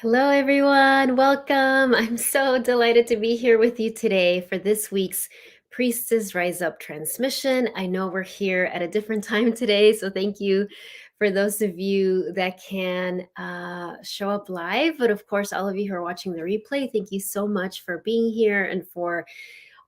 Hello, everyone. Welcome. I'm so delighted to be here with you today for this week's Priestess Rise Up transmission. I know we're here at a different time today, so thank you for those of you that can show up live. But of course, all of you who are watching the replay, thank you so much for being here and for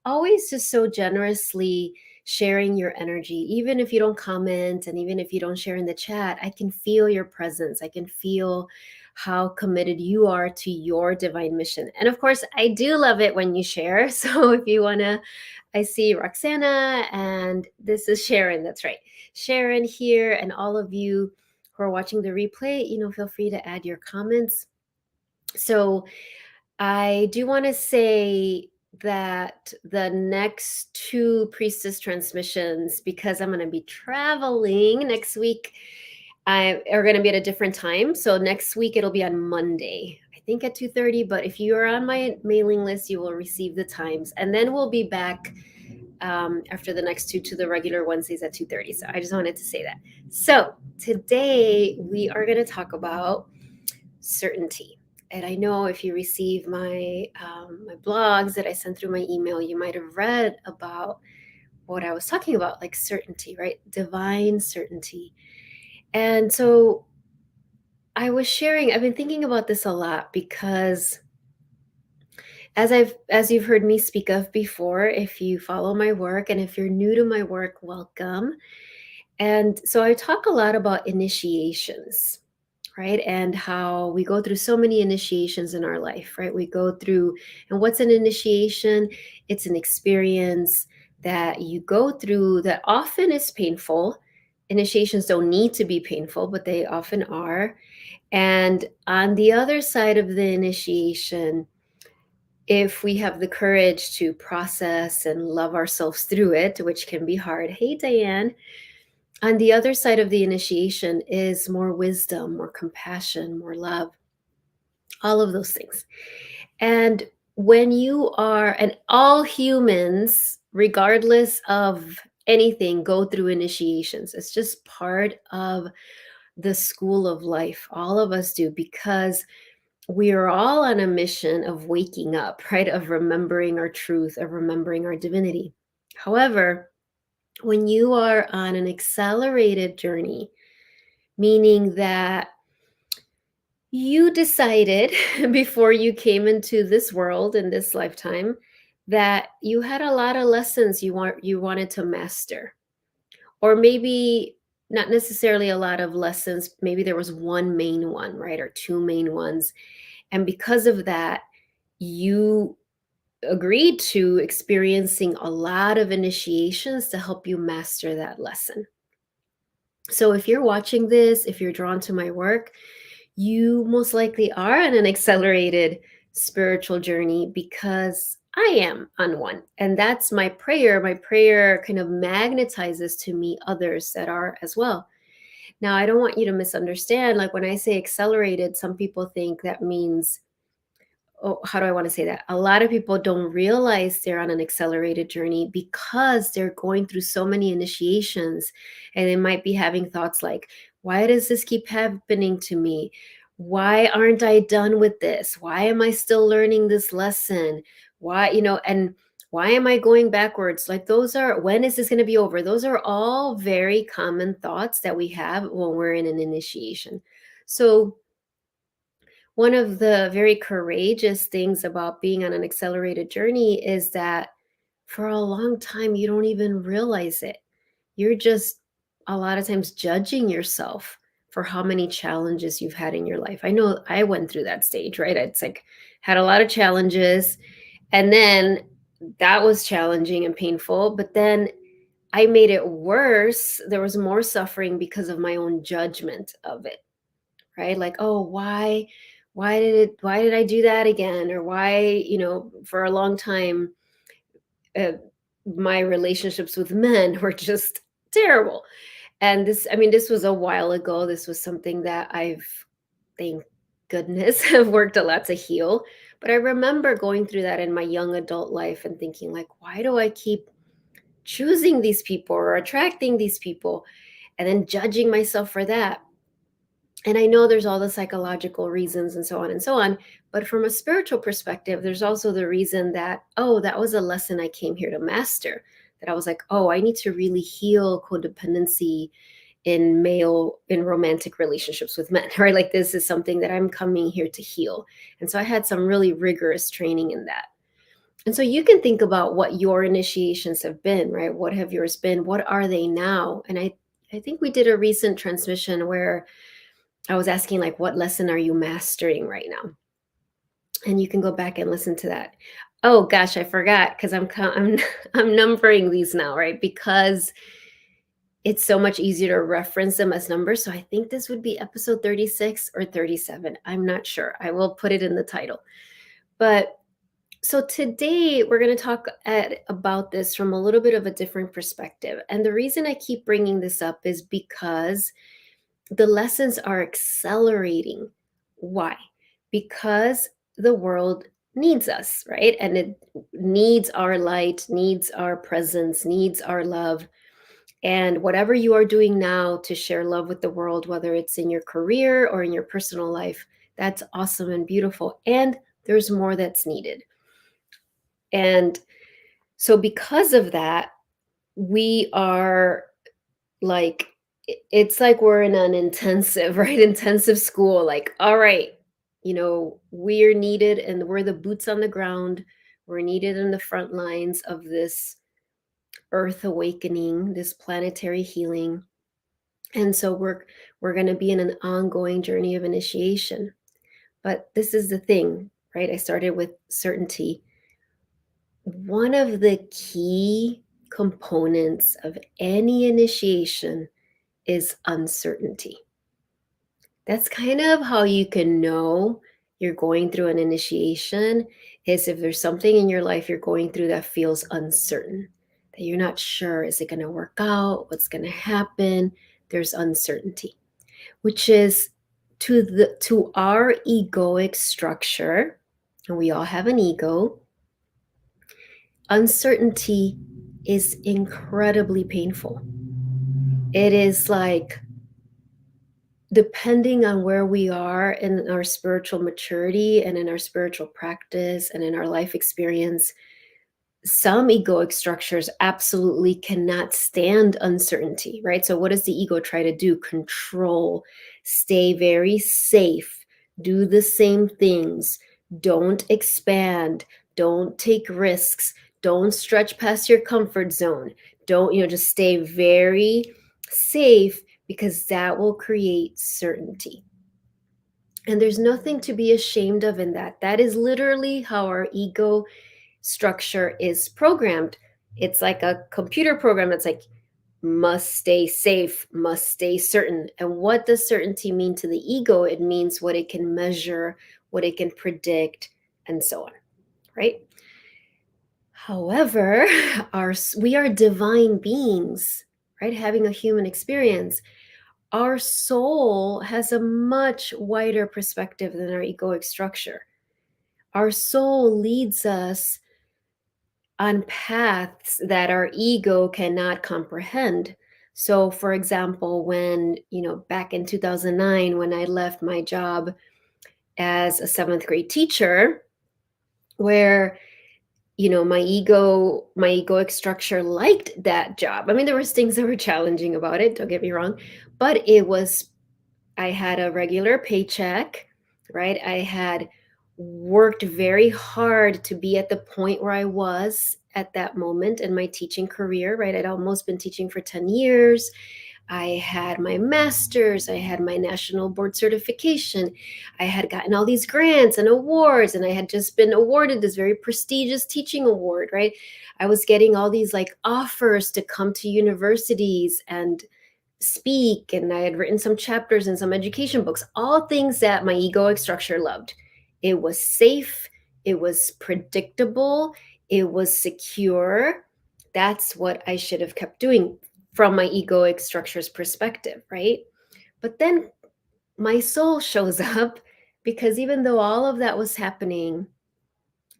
always just so generously sharing your energy. Even if you don't comment and even if you don't share in the chat, I can feel your presence. I can feel how committed you are to your divine mission. And of course, I do love it when you share. So if you want to, I see Roxana and this is Sharon. That's right. Sharon here and all of you who are watching the replay, feel free to add your comments. So I do want to say that the next two priestess transmissions, because I'm going to be traveling next week, are going to be at a different time. So next week it'll be on Monday, I think at 2:30. But if you are on my mailing list, you will receive the times, and then we'll be back after the next two to the regular Wednesdays at 2:30. So I just wanted to say that. So today we are going to talk about certainty. And I know if you receive my blogs that I sent through my email, you might have read about what I was talking about, like certainty, right? Divine certainty. And so I've been thinking about this a lot because as you've heard me speak of before, if you follow my work and if you're new to my work, welcome. And so I talk a lot about initiations, right? And how we go through so many initiations in our life, right? We go through, and what's an initiation? It's an experience that you go through that often is painful. Initiations don't need to be painful, but they often are. And on the other side of the initiation, if we have the courage to process and love ourselves through it, which can be hard. Hey, Diane. On the other side of the initiation is more wisdom, more compassion, more love, all of those things. And when you are, and all humans, regardless of anything, go through initiations. It's just part of the school of life. All of us do, because we are all on a mission of waking up, right? Of remembering our truth, of remembering our divinity. However, when you are on an accelerated journey, meaning that you decided before you came into this world in this lifetime that you had a lot of lessons you wanted to master, or maybe not necessarily a lot of lessons, maybe there was one main one, right, or two main ones, and because of that you agreed to experiencing a lot of initiations to help you master that lesson. So if you're watching this, if you're drawn to my work, you most likely are on an accelerated spiritual journey, because I am on one. And that's my prayer. My prayer kind of magnetizes to me others that are as well. Now, I don't want you to misunderstand. Like when I say accelerated, some people think that means, oh, how do I want to say that? A lot of people don't realize they're on an accelerated journey because they're going through so many initiations, and they might be having thoughts like, why does this keep happening to me? Why aren't I done with this? Why am I still learning this lesson? Why, and why am I going backwards? Like those are, when is this going to be over? Those are all very common thoughts that we have when we're in an initiation. So one of the very courageous things about being on an accelerated journey is that for a long time, you don't even realize it. You're just a lot of times judging yourself for how many challenges you've had in your life. I know I went through that stage, right? It's like had a lot of challenges, and then that was challenging and painful, but then I made it worse. There was more suffering because of my own judgment of it, right? Like, oh, why did I do that again? Or why, for a long time, uh, my relationships with men were just terrible. And this was a while ago. This was something that I've, thank goodness, have worked a lot to heal. But I remember going through that in my young adult life and thinking, like, why do I keep choosing these people or attracting these people? And then judging myself for that. And I know there's all the psychological reasons and so on and so on. But from a spiritual perspective, there's also the reason that, oh, that was a lesson I came here to master. That I was like, oh, I need to really heal codependency in romantic relationships with men, right? Like this is something that I'm coming here to heal. And so I had some really rigorous training in that. And so you can think about what your initiations have been, right? What have yours been? What are they now? And I think we did a recent transmission where I was asking like, what lesson are you mastering right now? And you can go back and listen to that. Oh gosh, I forgot because I'm I'm numbering these now, right? Because it's so much easier to reference them as numbers. So I think this would be episode 36 or 37. I'm not sure. I will put it in the title. But so today we're going to talk about this from a little bit of a different perspective. And the reason I keep bringing this up is because the lessons are accelerating. Why? Because the world needs us, right? And it needs our light, needs our presence, needs our love. And whatever you are doing now to share love with the world, whether it's in your career or in your personal life, that's awesome and beautiful. And there's more that's needed. And so, because of that, we are like, it's like we're in an intensive, right? Intensive school. Like, all right, we're needed and we're the boots on the ground. We're needed in the front lines of this earth awakening, this planetary healing. And so we're going to be in an ongoing journey of initiation. But this is the thing, right? I started with certainty. One of the key components of any initiation is uncertainty. That's kind of how you can know you're going through an initiation, is if there's something in your life you're going through that feels uncertain, that you're not sure, is it going to work out? What's going to happen? There's uncertainty, which is to our egoic structure, and we all have an ego. Uncertainty is incredibly painful. It is like, depending on where we are in our spiritual maturity and in our spiritual practice and in our life experience, some egoic structures absolutely cannot stand uncertainty, right? So, what does the ego try to do? Control, stay very safe, do the same things, don't expand, don't take risks, don't stretch past your comfort zone, don't, just stay very safe because that will create certainty. And there's nothing to be ashamed of in that. That is literally how our ego structure is programmed. It's like a computer program that's like, must stay safe, must stay certain. And what does certainty mean to the ego? It means what it can measure, what it can predict, and so on, right? However, we are divine beings, right? Having a human experience. Our soul has a much wider perspective than our egoic structure. Our soul leads us on paths that our ego cannot comprehend. So, for example, when, back in 2009, when I left my job as a seventh grade teacher, where, my egoic structure liked that job. I mean, there was things that were challenging about it, don't get me wrong, but I had a regular paycheck, right? I had worked very hard to be at the point where I was at that moment in my teaching career, right? I'd almost been teaching for 10 years. I had my master's, I had my national board certification, I had gotten all these grants and awards, and I had just been awarded this very prestigious teaching award, right? I was getting all these like offers to come to universities and speak, and I had written some chapters in some education books, all things that my egoic structure loved. It was safe, it was predictable, it was secure. That's what I should have kept doing from my egoic structure's perspective, right? But then my soul shows up, because even though all of that was happening,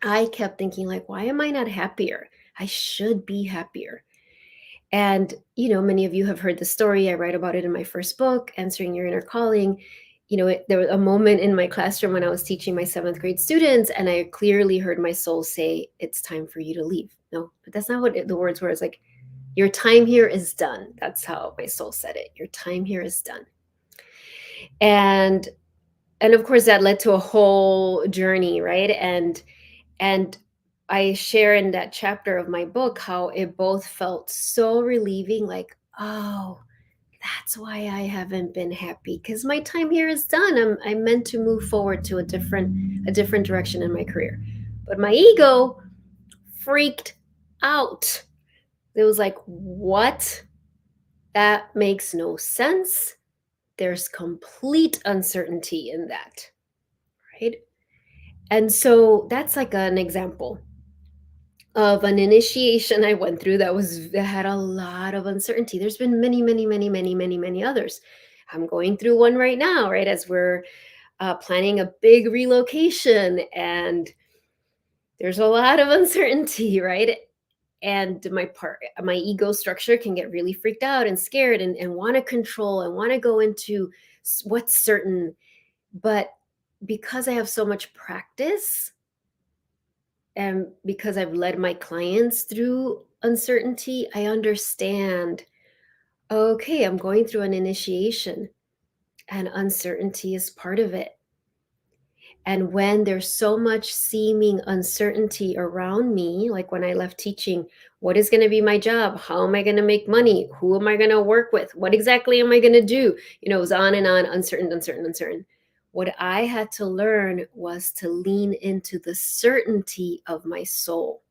I kept thinking like, why am I not happier? I should be happier. And, many of you have heard the story. I write about it in my first book, Answering Your Inner Calling. there was a moment in my classroom when I was teaching my seventh grade students, and I clearly heard my soul say, "It's time for you to leave." No, but that's not what the words were. It's like, "Your time here is done." That's how my soul said it. Your time here is done. And of course that led to a whole journey, right? And I share in that chapter of my book how it both felt so relieving, like, oh, that's why I haven't been happy, because my time here is done. I'm meant to move forward to a different direction in my career. But my ego freaked out. It was like, what? That makes no sense. There's complete uncertainty in that, right? And so that's like an example of an initiation I went through that had a lot of uncertainty. There's been many, many, many, many, many, many others. I'm going through one right now, right, as we're planning a big relocation, and there's a lot of uncertainty, right? And my ego structure can get really freaked out and scared, and want to control and want to go into what's certain. But because I have so much practice, and because I've led my clients through uncertainty, I understand, okay, I'm going through an initiation, and uncertainty is part of it. And when there's so much seeming uncertainty around me, like when I left teaching, what is going to be my job? How am I going to make money? Who am I going to work with? What exactly am I going to do? It was on and on, uncertain, uncertain, uncertain. What I had to learn was to lean into the certainty of my soul.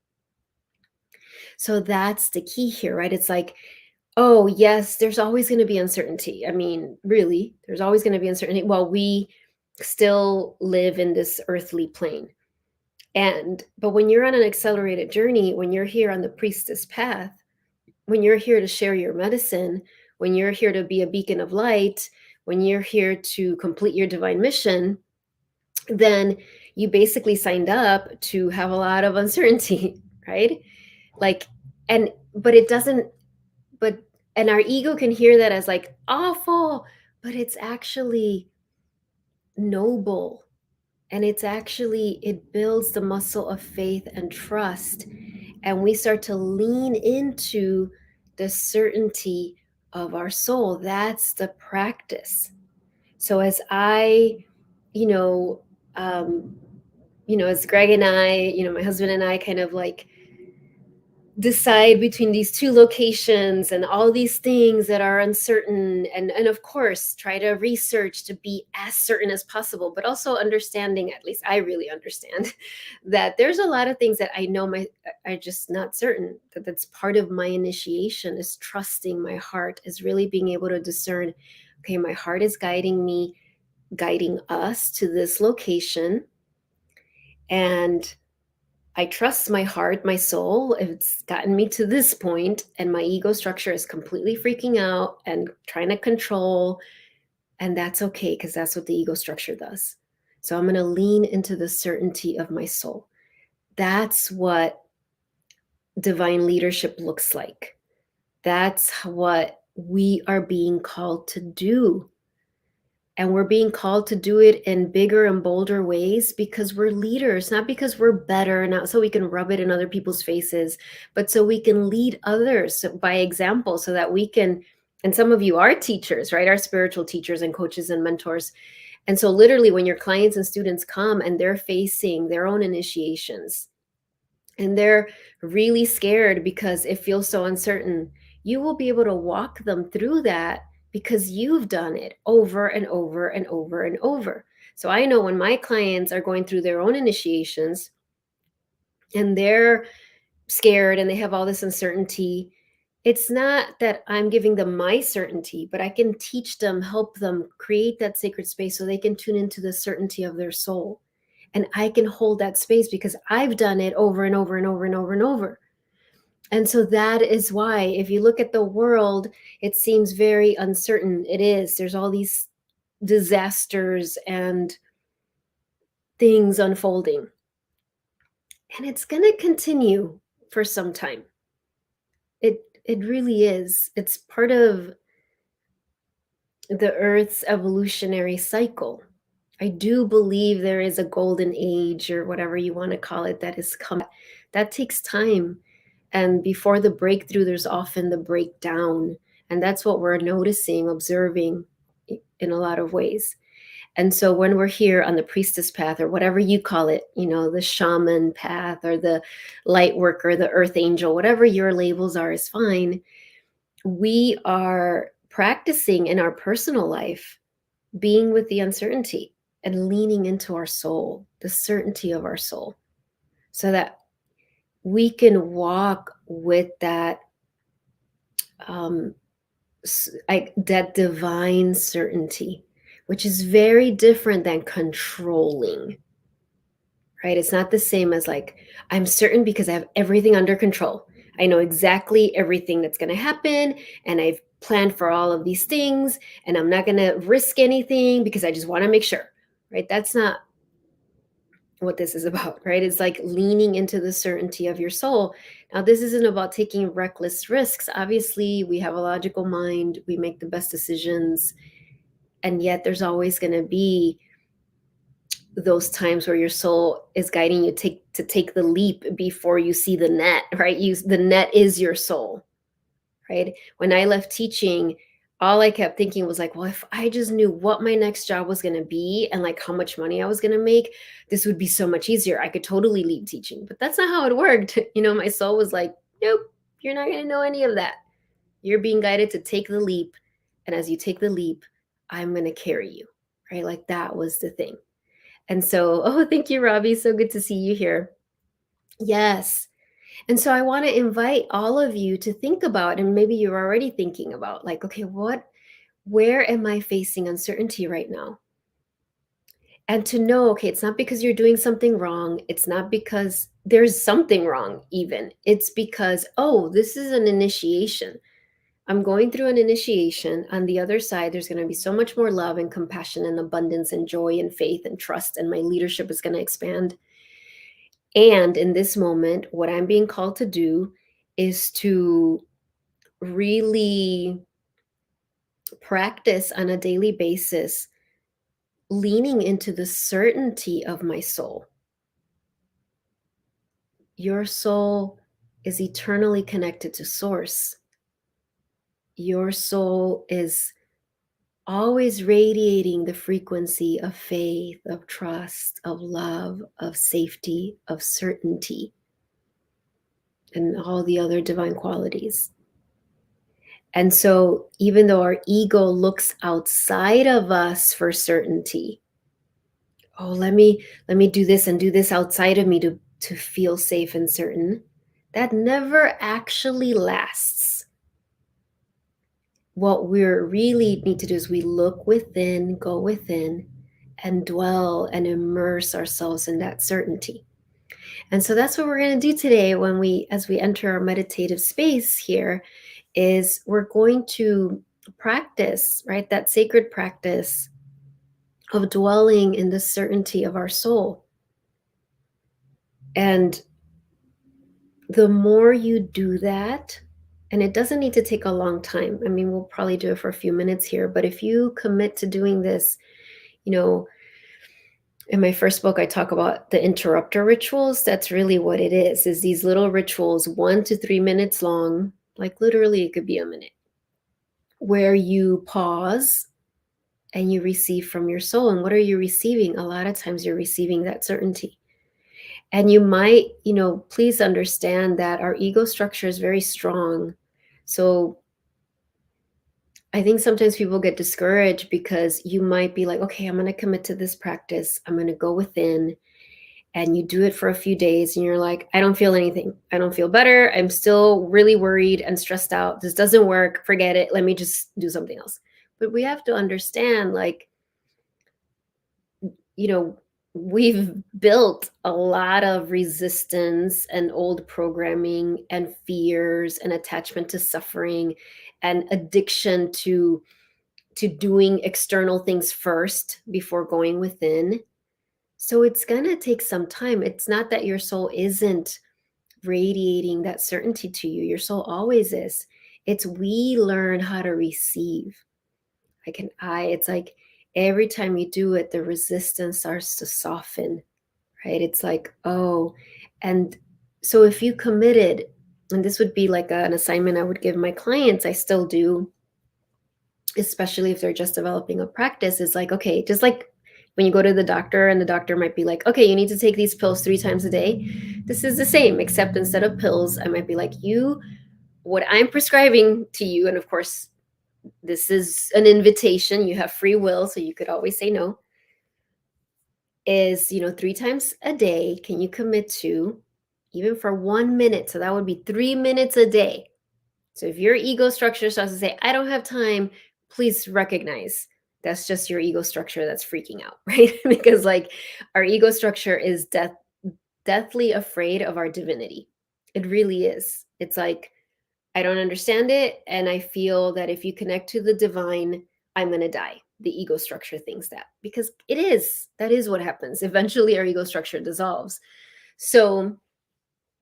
So that's the key here, right? It's like, oh, yes, there's always going to be uncertainty. I mean, really, there's always going to be uncertainty while we still live in this earthly plane. But when you're on an accelerated journey, when you're here on the priestess path, when you're here to share your medicine, when you're here to be a beacon of light, when you're here to complete your divine mission, then you basically signed up to have a lot of uncertainty, right? Like, but it doesn't, but, and our ego can hear that as like awful, but it's actually noble. And it builds the muscle of faith and trust. And we start to lean into the certainty of our soul. That's the practice. So as you know, um, as Greg and I, my husband and I kind of like decide between these two locations and all these things that are uncertain, and of course try to research to be as certain as possible, but also understanding, at least I really understand, that there's a lot of things that I know are just not certain. That's part of my initiation, is trusting my heart, is really being able to discern, okay, my heart is guiding me, guiding us to this location, and I trust my heart, my soul. It's gotten me to this point, and my ego structure is completely freaking out and trying to control. And that's okay, because that's what the ego structure does. So I'm going to lean into the certainty of my soul. That's what divine leadership looks like. That's what we are being called to do. And we're being called to do it in bigger and bolder ways because we're leaders, not because we're better, not so we can rub it in other people's faces, but so we can lead others by example, so that we can. And some of you are teachers, right? Our spiritual teachers and coaches and mentors. And so literally when your clients and students come and they're facing their own initiations, and they're really scared because it feels so uncertain, you will be able to walk them through that because you've done it over and over and over and over. So I know when my clients are going through their own initiations and they're scared and they have all this uncertainty, it's not that I'm giving them my certainty, but I can teach them, help them create that sacred space so they can tune into the certainty of their soul. And I can hold that space because I've done it over and over and over and over and over. And so that is why, if you look at the world, it seems very uncertain. It is. There's all these disasters and things unfolding. And it's going to continue for some time. It really is. It's part of the Earth's evolutionary cycle. I do believe there is a golden age or whatever you want to call it that is coming. That takes time. And before the breakthrough, there's often the breakdown. And that's what we're noticing, observing in a lot of ways. And so when we're here on the priestess path or whatever you call it, the shaman path or the light worker, the earth angel, whatever your labels are is fine. We are practicing in our personal life being with the uncertainty and leaning into our soul, the certainty of our soul, so that we can walk with that um, that divine certainty, which is very different than controlling, right? It's not the same as like, I'm certain because I have everything under control. I know exactly everything that's going to happen, and I've planned for all of these things, and I'm not going to risk anything because I just want to make sure, right? That's not what this is about, right? It's like leaning into the certainty of your soul. Now, this isn't about taking reckless risks. Obviously, we have a logical mind, we make the best decisions, and yet there's always going to be those times where your soul is guiding you to take the leap before you see the net, right? The net is your soul, right? When I left teaching, all I kept thinking was like, well, if I just knew what my next job was going to be and like how much money I was going to make, this would be so much easier. I could totally leave teaching. But that's not how it worked. My soul was like, nope, you're not going to know any of that. You're being guided to take the leap. And as you take the leap, I'm going to carry you, right? Like that was the thing. And so, oh, thank you, Robbie. So good to see you here. Yes. And so I want to invite all of you to think about, and maybe you're already thinking about, like, okay, where am I facing uncertainty right now? And to know, okay, it's not because you're doing something wrong. It's not because there's something wrong, even. It's because, oh, this is an initiation. I'm going through an initiation. On the other side, there's going to be so much more love and compassion and abundance and joy and faith and trust, and my leadership is going to expand. And in this moment, what I'm being called to do is to really practice on a daily basis, leaning into the certainty of my soul. Your soul is eternally connected to source. Your soul is always radiating the frequency of faith, of trust, of love, of safety, of certainty, and all the other divine qualities. And so even though our ego looks outside of us for certainty, oh, let me do this and do this outside of me to feel safe and certain, that never actually lasts. What we really need to do is we look within, go within, and dwell and immerse ourselves in that certainty. And so that's what we're going to do today as we enter our meditative space here, is we're going to practice, right? That sacred practice of dwelling in the certainty of our soul. And the more you do that, and it doesn't need to take a long time. I mean, we'll probably do it for a few minutes here, but if you commit to doing this, in my first book, I talk about the interrupter rituals. That's really what it is these little rituals, 1 to 3 minutes long, like literally it could be a minute, where you pause and you receive from your soul. And what are you receiving? A lot of times you're receiving that certainty. And you might, please understand that our ego structure is very strong. So I think sometimes people get discouraged because you might be like, okay, I'm going to commit to this practice. I'm going to go within. And you do it for a few days and you're like, I don't feel anything. I don't feel better. I'm still really worried and stressed out. This doesn't work. Forget it. Let me just do something else. But we have to understand, like, we've built a lot of resistance and old programming and fears and attachment to suffering and addiction to doing external things first before going within. So it's going to take some time. It's not that your soul isn't radiating that certainty to you. Your soul always is. It's we learn how to receive. It's like every time you do it, the resistance starts to soften, right? It's like, oh, and so if you committed, and this would be like an assignment I would give my clients, I still do, especially if they're just developing a practice, is like, okay, just like when you go to the doctor and the doctor might be like, okay, you need to take these pills 3 times a day. This is the same, except instead of pills, I might be like, what I'm prescribing to you, and of course, this is an invitation, you have free will, so you could always say no, is, 3 times a day, can you commit to, even for 1 minute? So that would be 3 minutes a day. So if your ego structure starts to say, I don't have time, please recognize that's just your ego structure that's freaking out, right? Because like our ego structure is deathly afraid of our divinity. It really is. It's like, I don't understand it. And I feel that if you connect to the divine, I'm going to die. The ego structure thinks that, because that is what happens. Eventually, our ego structure dissolves. So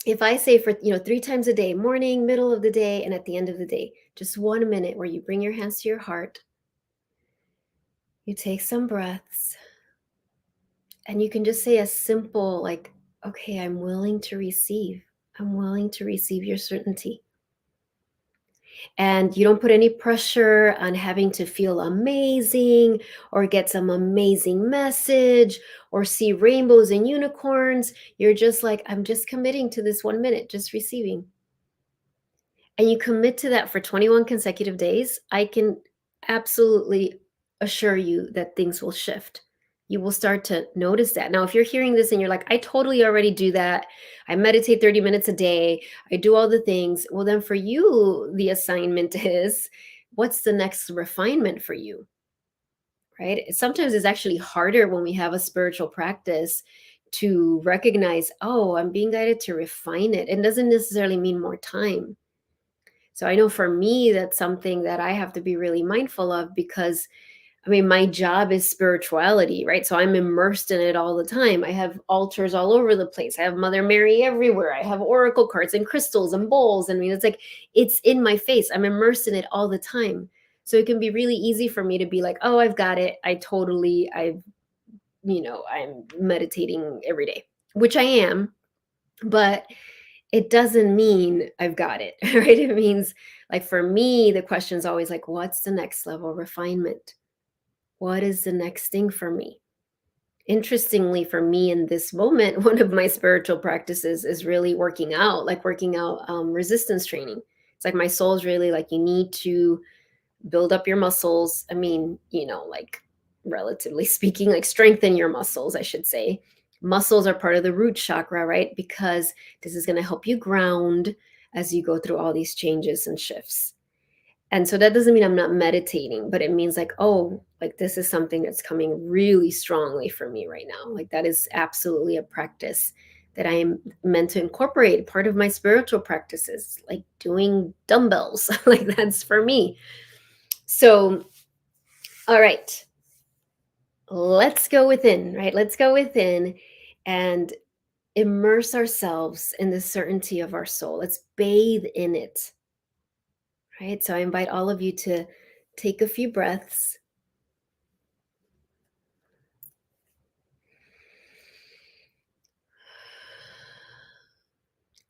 if I say for, 3 times a day, morning, middle of the day, and at the end of the day, just 1 minute where you bring your hands to your heart, you take some breaths, and you can just say a simple, like, okay, I'm willing to receive. I'm willing to receive your certainty. And you don't put any pressure on having to feel amazing or get some amazing message or see rainbows and unicorns. You're just like, I'm just committing to this 1 minute, just receiving. And you commit to that for 21 consecutive days, I can absolutely assure you that things will shift. You will start to notice that. Now, if you're hearing this and you're like, I totally already do that. I meditate 30 minutes a day. I do all the things. Well, then for you, the assignment is, what's the next refinement for you? Right? Sometimes it's actually harder when we have a spiritual practice to recognize, oh, I'm being guided to refine it. It doesn't necessarily mean more time. So I know for me, that's something that I have to be really mindful of, because I mean, my job is spirituality, right? So I'm immersed in it all the time. I have altars all over the place. I have Mother Mary everywhere. I have oracle cards and crystals and bowls. I mean, it's like, it's in my face. I'm immersed in it all the time. So it can be really easy for me to be like, oh, I've got it. I'm meditating every day, which I am. But it doesn't mean I've got it, right? It means, like, for me, the question is always like, what's the next level refinement? What is the next thing for me? Interestingly, for me in this moment, one of my spiritual practices is really working out resistance training. It's like my soul's really like, you need to build up your muscles. I mean, like, relatively speaking, like, strengthen your muscles, I should say. Muscles are part of the root chakra, right? Because this is going to help you ground as you go through all these changes and shifts. And so that doesn't mean I'm not meditating, but it means like, oh, like, this is something that's coming really strongly for me right now. Like, that is absolutely a practice that I am meant to incorporate. Part of my spiritual practices, like doing dumbbells, like, that's for me. So, all right, let's go within, right? Let's go within and immerse ourselves in the certainty of our soul. Let's bathe in it, right? So I invite all of you to take a few breaths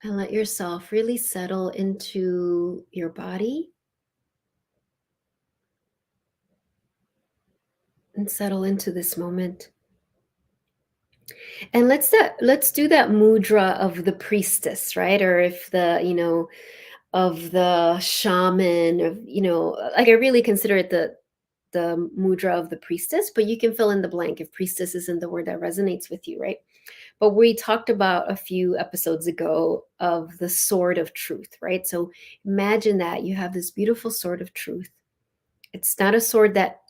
and let yourself really settle into your body and settle into this moment. And let's do that mudra of the priestess, right? Or if of the shaman, of, like, I really consider it the mudra of the priestess, but you can fill in the blank if priestess isn't the word that resonates with you, right? But we talked about a few episodes ago of the sword of truth, right? So imagine that you have this beautiful sword of truth. It's not a sword that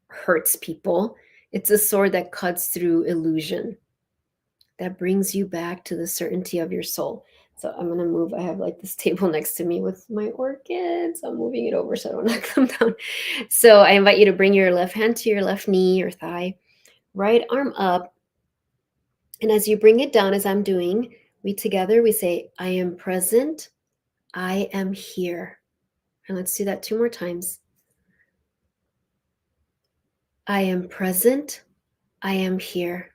hurts people, it's a sword that cuts through illusion, that brings you back to the certainty of your soul. So I'm going to move. I have like this table next to me with my orchids. I'm moving it over so I don't knock them down. So I invite you to bring your left hand to your left knee or thigh, right arm up. And as you bring it down, as I'm doing, we say, I am present. I am here. And let's do that 2 more times. I am present. I am here.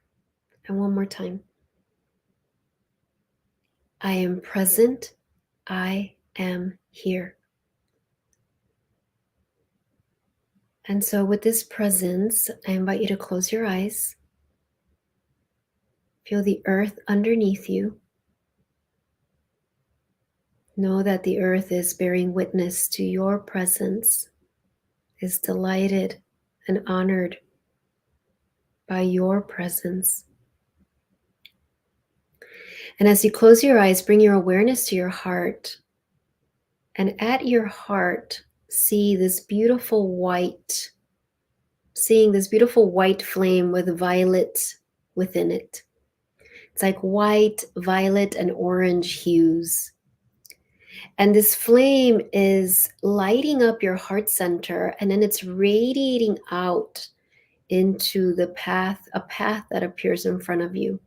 And one more time. I am present. I am here. And so, with this presence, I invite you to close your eyes. Feel the earth underneath you. Know that the earth is bearing witness to your presence, is delighted and honored by your presence. And as you close your eyes, bring your awareness to your heart. And at your heart, see this beautiful white, seeing this beautiful white flame with violet within it. It's like white, violet, and orange hues. And this flame is lighting up your heart center, and then it's radiating out into the path, a path that appears in front of you.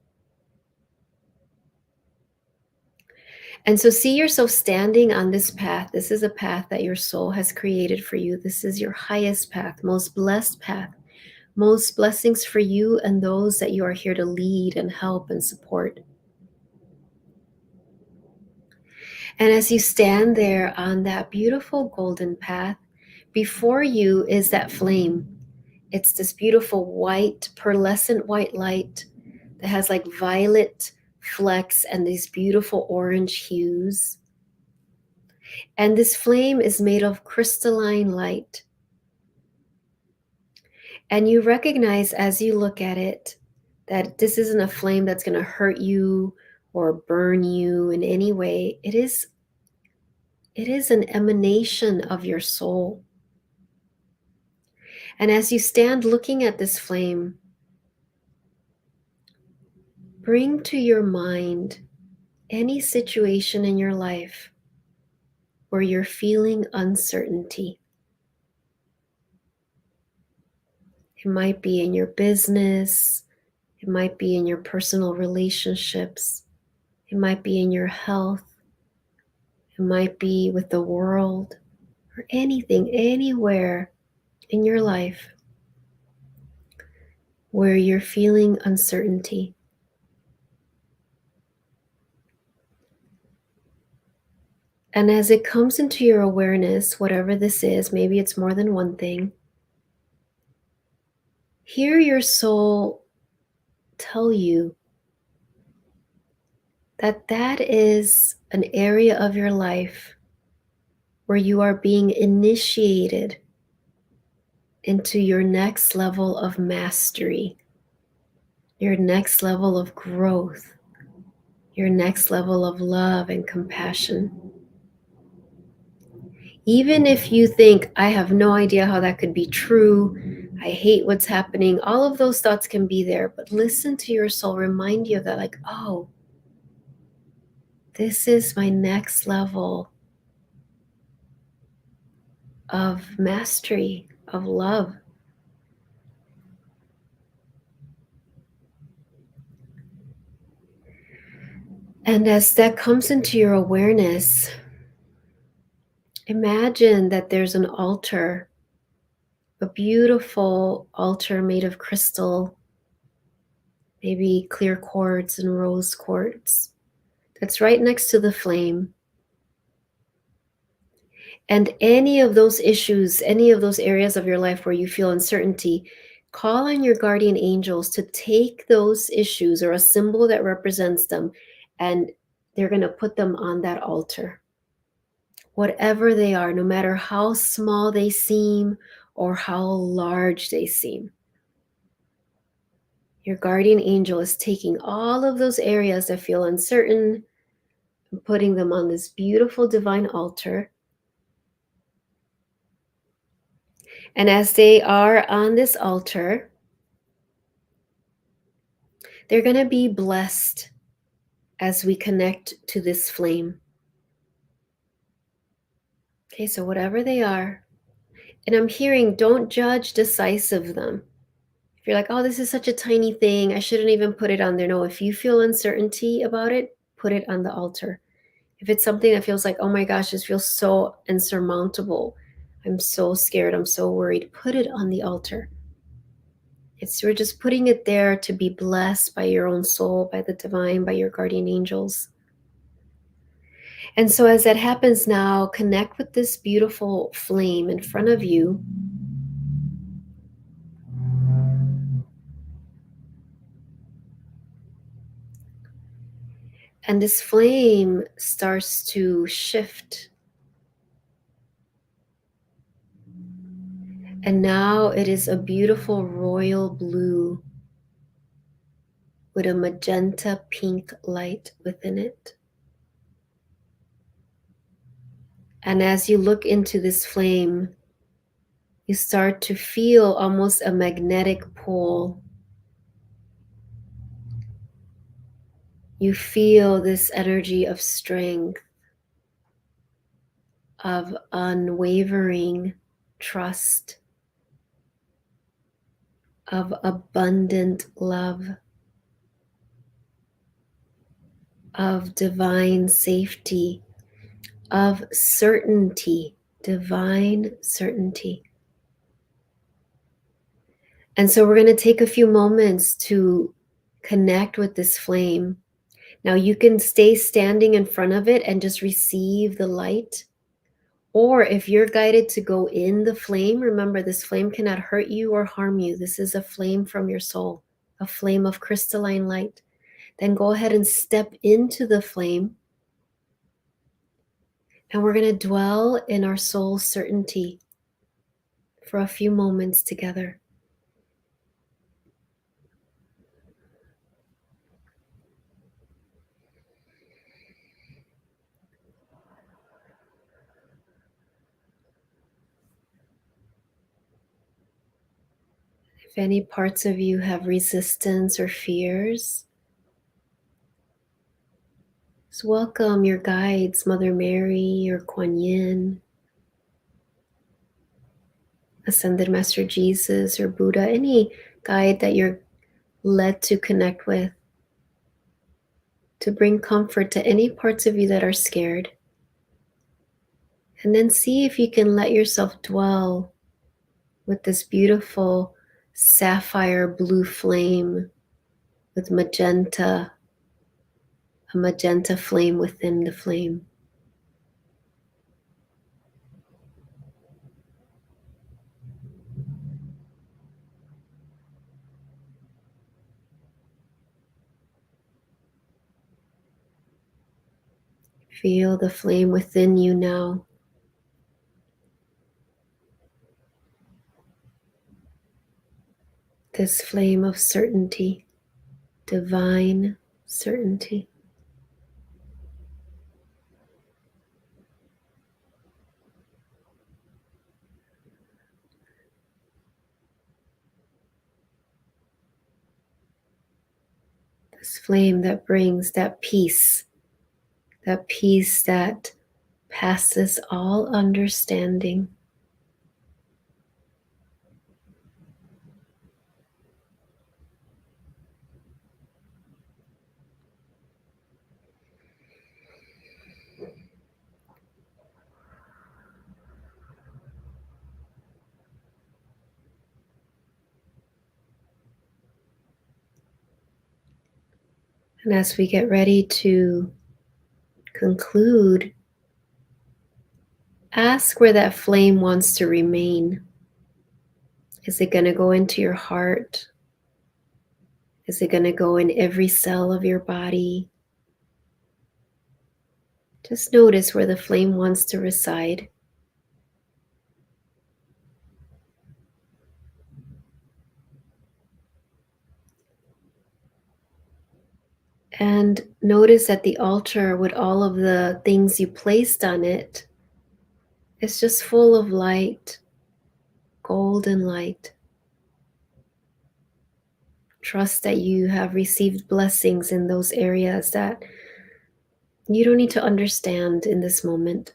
And so see yourself standing on this path. This is a path that your soul has created for you. This is your highest path, most blessed path, most blessings for you and those that you are here to lead and help and support. And as you stand there on that beautiful golden path, before you is that flame. It's this beautiful white, pearlescent white light that has like violet flecks and these beautiful orange hues. And this flame is made of crystalline light. And you recognize as you look at it that this isn't a flame that's going to hurt you or burn you in any way. It is an emanation of your soul. And as you stand looking at this flame, bring to your mind any situation in your life where you're feeling uncertainty. It might be in your business, it might be in your personal relationships, it might be in your health, it might be with the world, or anything, anywhere in your life where you're feeling uncertainty. And as it comes into your awareness, whatever this is, maybe it's more than one thing, hear your soul tell you that that is an area of your life where you are being initiated into your next level of mastery, your next level of growth, your next level of love and compassion. Even if you think, I have no idea how that could be true, I hate what's happening, all of those thoughts can be there, but listen to your soul, remind you of that, like, oh, this is my next level of mastery, of love. And as that comes into your awareness, imagine that there's an altar, a beautiful altar made of crystal, maybe clear quartz and rose quartz, that's right next to the flame. And any of those issues, any of those areas of your life where you feel uncertainty, call on your guardian angels to take those issues or a symbol that represents them, and they're going to put them on that altar. Whatever they are, no matter how small they seem or how large they seem. Your guardian angel is taking all of those areas that feel uncertain and putting them on this beautiful divine altar. And as they are on this altar, they're going to be blessed as we connect to this flame. Okay, so whatever they are, and I'm hearing, don't judge decisive them. If you're like, oh, this is such a tiny thing, I shouldn't even put it on there. No, if you feel uncertainty about it, put it on the altar. If it's something that feels like, oh my gosh, this feels so insurmountable, I'm so scared, I'm so worried, put it on the altar. We're just putting it there to be blessed by your own soul, by the divine, by your guardian angels. And so as that happens now, connect with this beautiful flame in front of you. And this flame starts to shift. And now it is a beautiful royal blue with a magenta pink light within it. And as you look into this flame, you start to feel almost a magnetic pull. You feel this energy of strength, of unwavering trust, of abundant love, of divine safety, of certainty, divine certainty. And so we're going to take a few moments to connect with this flame. Now you can stay standing in front of it and just receive the light. Or if you're guided to go in the flame, remember this flame cannot hurt you or harm you. This is a flame from your soul, a flame of crystalline light. Then go ahead and step into the flame. And we're going to dwell in our soul's certainty for a few moments together. If any parts of you have resistance or fears, just welcome your guides, Mother Mary or Kuan Yin, Ascended Master Jesus or Buddha, any guide that you're led to connect with, to bring comfort to any parts of you that are scared. And then see if you can let yourself dwell with this beautiful sapphire blue flame with magenta, a magenta flame within the flame. Feel the flame within you now. This flame of certainty, divine certainty. This flame that brings that peace that passes all understanding. And as we get ready to conclude, ask where that flame wants to remain. Is it going to go into your heart? Is it going to go in every cell of your body? Just notice where the flame wants to reside. And notice at the altar with all of the things you placed on it, it's just full of light, golden light. Trust that you have received blessings in those areas that you don't need to understand in this moment.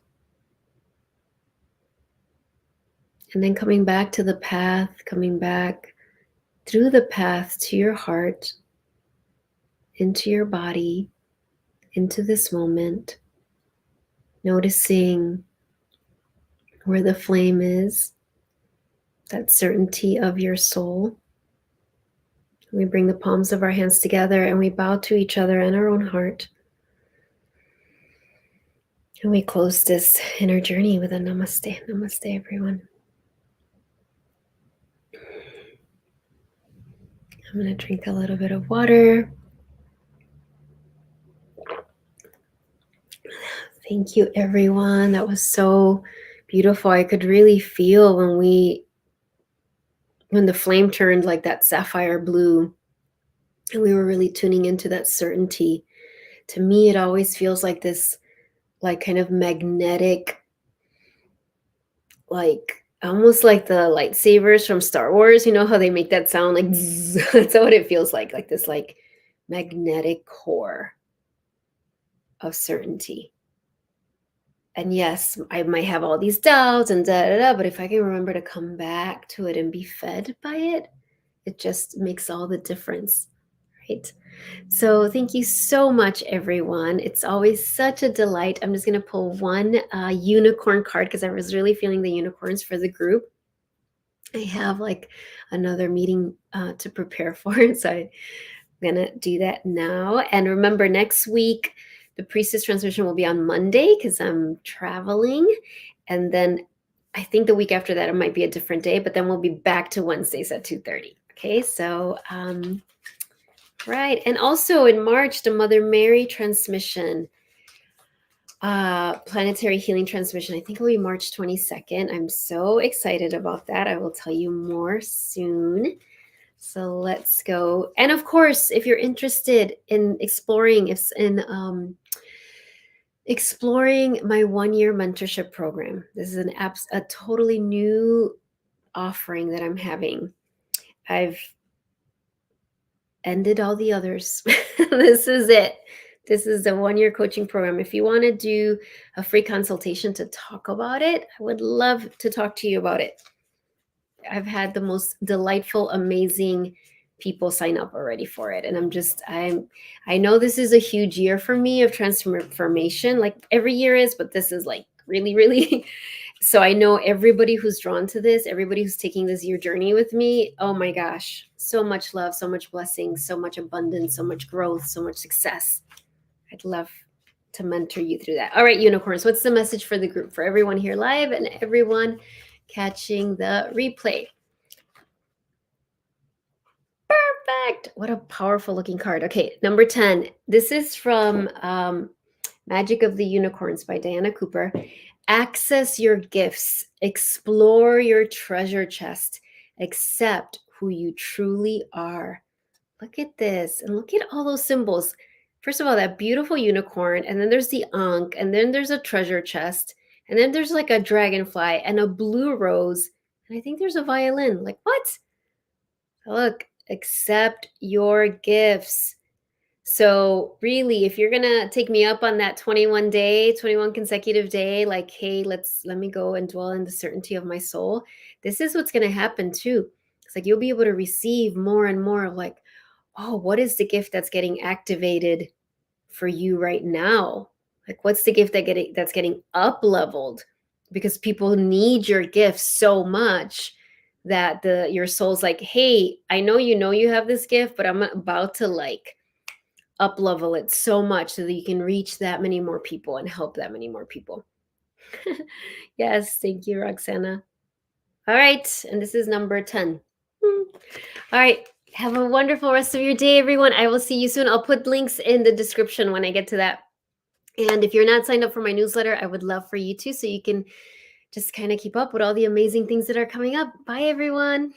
And then coming back to the path, coming back through the path to your heart, into your body, into this moment, noticing where the flame is, that certainty of your soul. We bring the palms of our hands together and we bow to each other and our own heart. And we close this inner journey with a namaste. Namaste, everyone. I'm going to drink a little bit of water. Thank you, everyone. That was so beautiful. I could really feel when the flame turned like that sapphire blue and we were really tuning into that certainty. To me, it always feels like this, like kind of magnetic, like almost like the lightsabers from Star Wars. You know how they make that sound like zzz? That's what it feels like this like magnetic core of certainty. And yes, I might have all these doubts and da da da, but if I can remember to come back to it and be fed by it, it just makes all the difference, right? So thank you so much, everyone. It's always such a delight. I'm just going to pull one unicorn card because I was really feeling the unicorns for the group. I have like another meeting to prepare for, so I'm going to do that now. And remember, next week, the priestess transmission will be on Monday because I'm traveling. And then I think the week after that, it might be a different day, but then we'll be back to Wednesdays at 2:30. Okay, so right. And also in March, the Mother Mary transmission, planetary healing transmission, I think it'll be March 22nd. I'm so excited about that. I will tell you more soon. So let's go. And of course, if you're interested in exploring, exploring my 1-year mentorship program, this is a totally new offering that I'm having. I've ended all the others. This is it. This is the 1-year coaching program. If you want to do a free consultation to talk about it, I would love to talk to you about it. I've had the most delightful, amazing people sign up already for it. And I know this is a huge year for me of transformation, like every year is, but this is like really, really. So I know everybody who's drawn to this, everybody who's taking this year journey with me, oh my gosh, so much love, so much blessing, so much abundance, so much growth, so much success. I'd love to mentor you through that. All right, unicorns, what's the message for the group, for everyone here live and everyone catching the replay? Perfect. What a powerful looking card. Okay, number 10. This is from Magic of the Unicorns by Diana Cooper. Access your gifts, explore your treasure chest, accept who you truly are. Look at this, and look at all those symbols. First of all, that beautiful unicorn, and then there's the ankh, and then there's a treasure chest, and then there's like a dragonfly and a blue rose, and I think there's a violin. Like, what? Look, accept your gifts. So really, if you're gonna take me up on that 21 consecutive day, like, hey, let me go and dwell in the certainty of my soul. This is what's gonna happen too. It's like you'll be able to receive more and more of like, oh, what is the gift that's getting activated for you right now? Like, what's the gift that's getting up leveled? Because people need your gift so much that your soul's like, hey, I know you have this gift, but I'm about to like up level it so much so that you can reach that many more people and help that many more people. Yes, thank you, Roxana. All right, and this is number 10. All right, have a wonderful rest of your day, everyone. I will see you soon. I'll put links in the description when I get to that. And if you're not signed up for my newsletter, I would love for you to, so you can just kind of keep up with all the amazing things that are coming up. Bye, everyone.